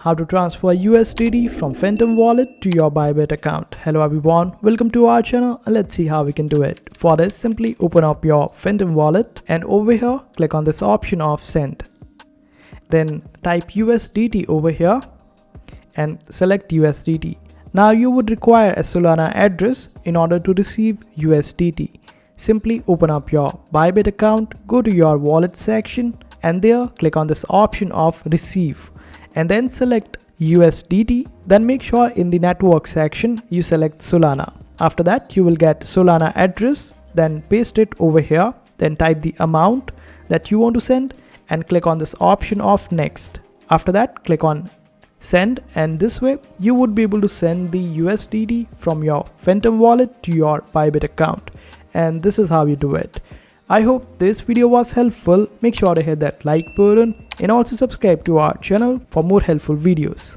How to transfer USDT from Phantom wallet to your Bybit account. Hello everyone, welcome to our channel and let's see how we can do it. For this, simply open up your Phantom wallet and over here click on this option of send. Then type USDT over here and select USDT. Now you would require a Solana address in order to receive USDT. Simply open up your Bybit account, go to your wallet section and there click on this option of receive and then select USDT. Then make sure in the network section you select Solana. After that you will get Solana address, then paste it over here, then type the amount that you want to send and click on this option of next. After that click on send and this way you would be able to send the USDT from your Phantom wallet to your Bybit account, and this is how you do it. I hope this video was helpful. Make sure to hit that like button and also subscribe to our channel for more helpful videos.